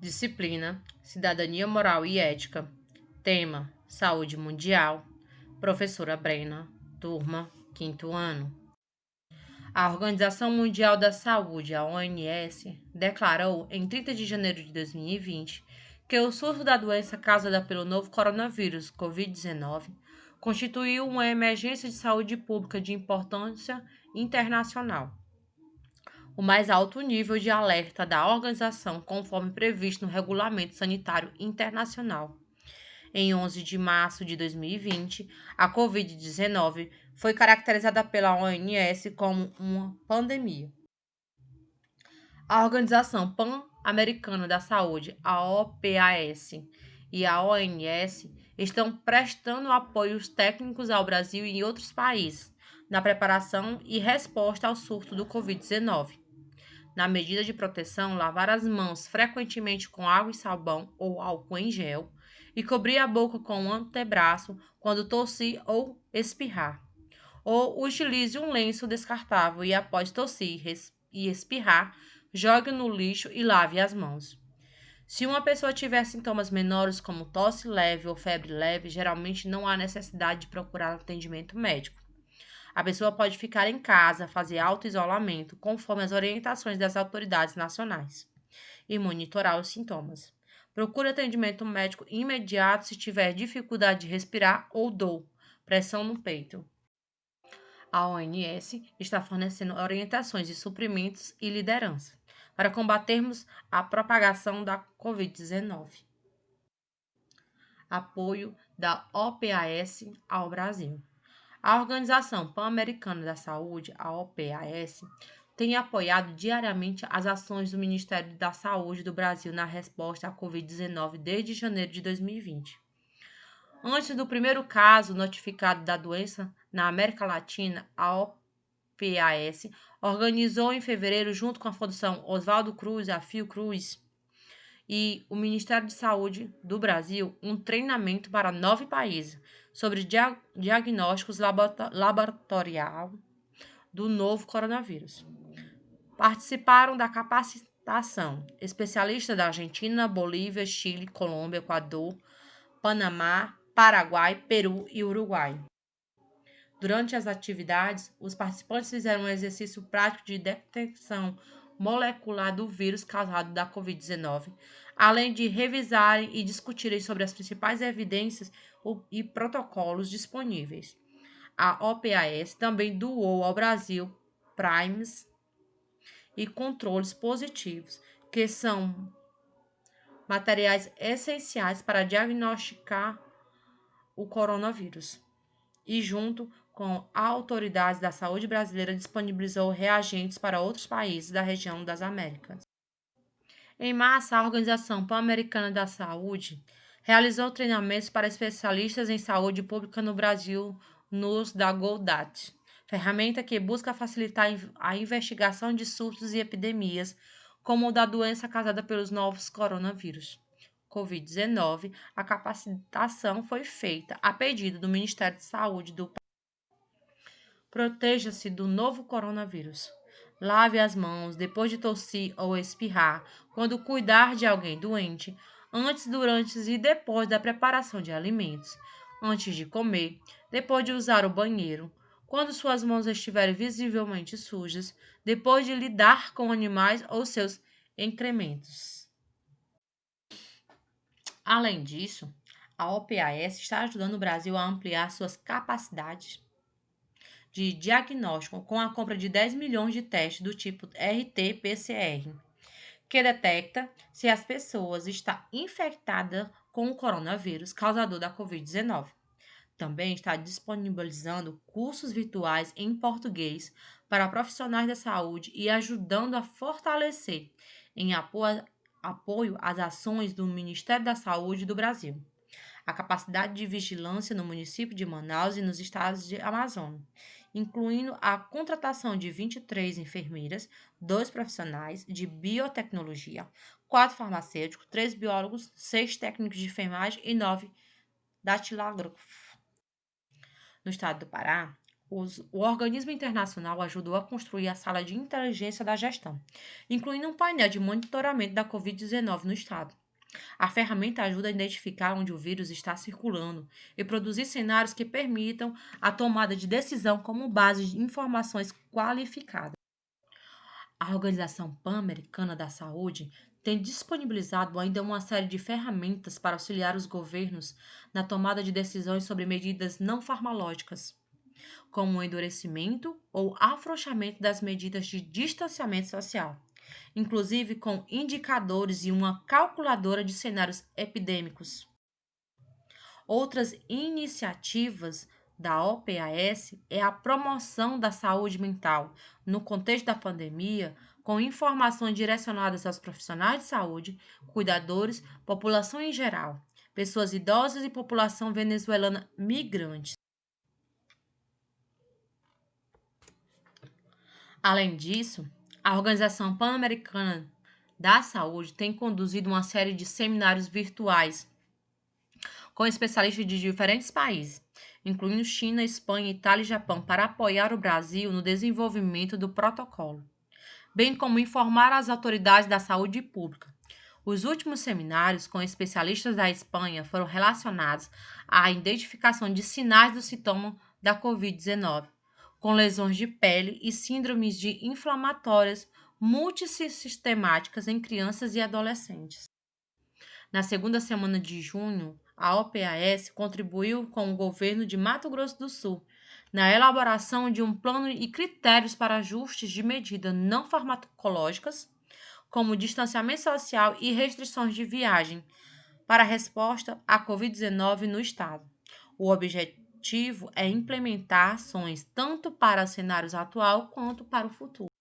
Disciplina: Cidadania Moral e Ética. Tema: Saúde Mundial. Professora Brena, turma, 5º ano. A Organização Mundial da Saúde, a OMS, declarou em 30 de janeiro de 2020 que o surto da doença causada pelo novo coronavírus, Covid-19, constituiu uma emergência de saúde pública de importância internacional. O mais alto nível de alerta da organização, conforme previsto no Regulamento Sanitário Internacional. Em 11 de março de 2020, a Covid-19 foi caracterizada pela OMS como uma pandemia. A Organização Pan-Americana da Saúde, a OPAS, e a OMS estão prestando apoios técnicos ao Brasil e outros países na preparação e resposta ao surto do Covid-19. Na medida de proteção, lavar as mãos frequentemente com água e sabão ou álcool em gel e cobrir a boca com o antebraço quando tossir ou espirrar. Ou utilize um lenço descartável e após tossir e espirrar, jogue no lixo e lave as mãos. Se uma pessoa tiver sintomas menores como tosse leve ou febre leve, geralmente não há necessidade de procurar atendimento médico. A pessoa pode ficar em casa, fazer auto-isolamento, conforme as orientações das autoridades nacionais, e monitorar os sintomas. Procure atendimento médico imediato se tiver dificuldade de respirar ou dor, pressão no peito. A OMS está fornecendo orientações de suprimentos e liderança para combatermos a propagação da Covid-19. Apoio da OPAS ao Brasil. A Organização Pan-Americana da Saúde, a OPAS, tem apoiado diariamente as ações do Ministério da Saúde do Brasil na resposta à Covid-19 desde janeiro de 2020. Antes do primeiro caso notificado da doença na América Latina, a OPAS organizou em fevereiro, junto com a Fundação Oswaldo Cruz, a Fiocruz, e o Ministério de Saúde do Brasil, um treinamento para 9 países sobre diagnósticos laboratorial do novo coronavírus. Participaram da capacitação especialistas da Argentina, Bolívia, Chile, Colômbia, Equador, Panamá, Paraguai, Peru e Uruguai. Durante as atividades, os participantes fizeram um exercício prático de detecção molecular do vírus causado da Covid-19, além de revisarem e discutirem sobre as principais evidências e protocolos disponíveis. A OPAS também doou ao Brasil primes e controles positivos, que são materiais essenciais para diagnosticar o coronavírus. E junto com autoridades da saúde brasileira disponibilizou reagentes para outros países da região das Américas. Em março, a Organização Pan-Americana da Saúde realizou treinamentos para especialistas em saúde pública no Brasil no uso da GoDat, ferramenta que busca facilitar a investigação de surtos e epidemias, como o da doença causada pelos novos coronavírus. Covid-19, a capacitação foi feita a pedido do Ministério da Saúde do país. Proteja-se do novo coronavírus. Lave as mãos depois de tossir ou espirrar, quando cuidar de alguém doente, antes, durante e depois da preparação de alimentos, antes de comer, depois de usar o banheiro, quando suas mãos estiverem visivelmente sujas, depois de lidar com animais ou seus excrementos. Além disso, a OPAS está ajudando o Brasil a ampliar suas capacidades de diagnóstico com a compra de 10 milhões de testes do tipo RT-PCR, que detecta se as pessoas estão infectadas com o coronavírus causador da Covid-19. Também está disponibilizando cursos virtuais em português para profissionais da saúde e ajudando a fortalecer em apoio às ações do Ministério da Saúde do Brasil, a capacidade de vigilância no município de Manaus e nos estados de Amazonas, incluindo a contratação de 23 enfermeiras, 2 profissionais de biotecnologia, 4 farmacêuticos, 3 biólogos, 6 técnicos de enfermagem e 9 datilógrafos. No estado do Pará, O organismo internacional ajudou a construir a sala de inteligência da gestão, incluindo um painel de monitoramento da Covid-19 no estado. A ferramenta ajuda a identificar onde o vírus está circulando e produzir cenários que permitam a tomada de decisão como base de informações qualificadas. A Organização Pan-Americana da Saúde tem disponibilizado ainda uma série de ferramentas para auxiliar os governos na tomada de decisões sobre medidas não farmacológicas, como o endurecimento ou afrouxamento das medidas de distanciamento social, inclusive com indicadores e uma calculadora de cenários epidêmicos. Outras iniciativas da OPAS é a promoção da saúde mental no contexto da pandemia, com informações direcionadas aos profissionais de saúde, cuidadores, população em geral, pessoas idosas e população venezuelana migrante. Além disso, a Organização Pan-Americana da Saúde tem conduzido uma série de seminários virtuais com especialistas de diferentes países, incluindo China, Espanha, Itália e Japão, para apoiar o Brasil no desenvolvimento do protocolo, bem como informar as autoridades da saúde pública. Os últimos seminários com especialistas da Espanha foram relacionados à identificação de sinais do sintoma da Covid-19, com lesões de pele e síndromes de inflamatórias multissistemáticas em crianças e adolescentes. Na segunda semana de junho, a OPAS contribuiu com o governo de Mato Grosso do Sul na elaboração de um plano e critérios para ajustes de medidas não farmacológicas, como distanciamento social e restrições de viagem, para a resposta à Covid-19 no estado. O objetivo é implementar ações tanto para cenários atual quanto para o futuro.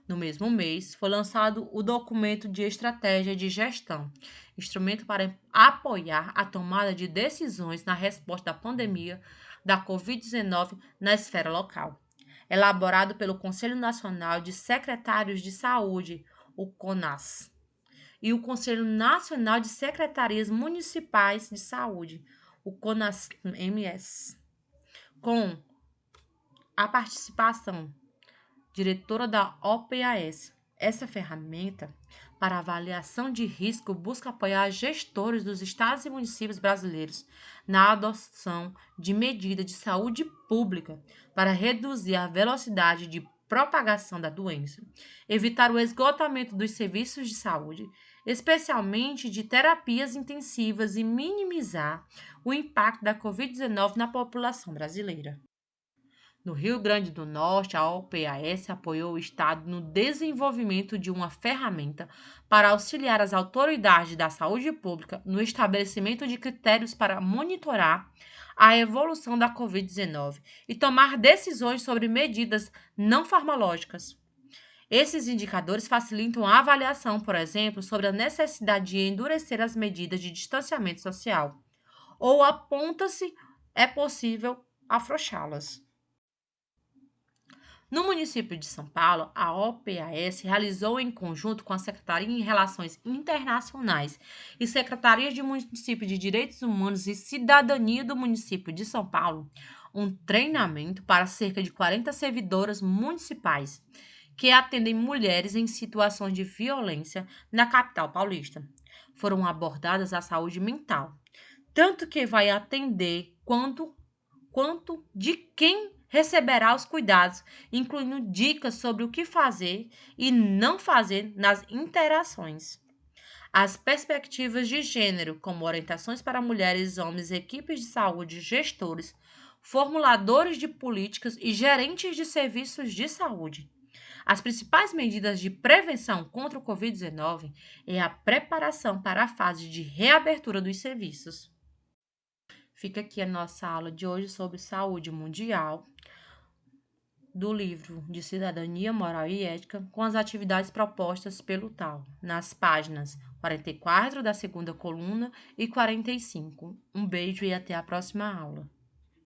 No mesmo mês, foi lançado o documento de estratégia de gestão, instrumento para apoiar a tomada de decisões na resposta à pandemia da Covid-19 na esfera local, elaborado pelo Conselho Nacional de Secretários de Saúde, o CONAS, e o Conselho Nacional de Secretarias Municipais de Saúde, o CONAS-MS, com a participação diretora da OPAS. Essa ferramenta para avaliação de risco busca apoiar gestores dos estados e municípios brasileiros na adoção de medidas de saúde pública para reduzir a velocidade de propagação da doença, evitar o esgotamento dos serviços de saúde, especialmente de terapias intensivas, e minimizar o impacto da Covid-19 na população brasileira. No Rio Grande do Norte, a OPAS apoiou o Estado no desenvolvimento de uma ferramenta para auxiliar as autoridades da saúde pública no estabelecimento de critérios para monitorar a evolução da Covid-19 e tomar decisões sobre medidas não farmacológicas. Esses indicadores facilitam a avaliação, por exemplo, sobre a necessidade de endurecer as medidas de distanciamento social, ou aponta-se é possível afrouxá-las. No município de São Paulo, a OPAS realizou em conjunto com a Secretaria de Relações Internacionais e Secretaria de Município de Direitos Humanos e Cidadania do município de São Paulo um treinamento para cerca de 40 servidoras municipais que atendem mulheres em situações de violência na capital paulista. Foram abordadas a saúde mental, tanto que vai atender quanto de quem receberá os cuidados, incluindo dicas sobre o que fazer e não fazer nas interações. As perspectivas de gênero, como orientações para mulheres, homens, equipes de saúde, gestores, formuladores de políticas e gerentes de serviços de saúde. As principais medidas de prevenção contra o Covid-19 é a preparação para a fase de reabertura dos serviços. Fica aqui a nossa aula de hoje sobre saúde mundial, do livro de Cidadania, Moral e Ética, com as atividades propostas pelo TAU, nas páginas 44 da segunda coluna e 45. Um beijo e até a próxima aula.